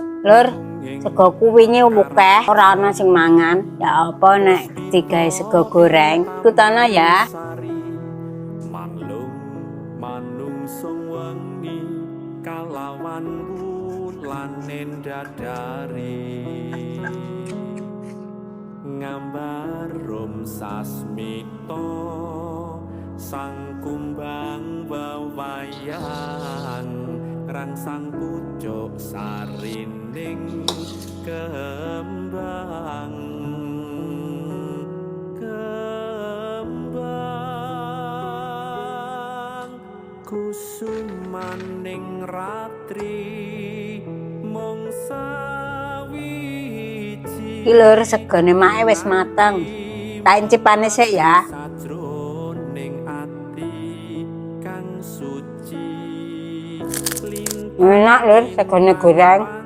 Lur, sego kuwinge akeh, ora ana sing mangan. Ya apa nek digawe sego goreng? Ikutana ya. Manlung manungsung wengi kalawan wulanen dadari ngambar rum sasmito sang kumbang wewayan rangsang pucuk sarining kembang kusumaning ratri mung sawiji. Iki lur segone mae wis mateng. Tak incipane sik ya. Sajroning ati kang suci. Enak lur segone goreng.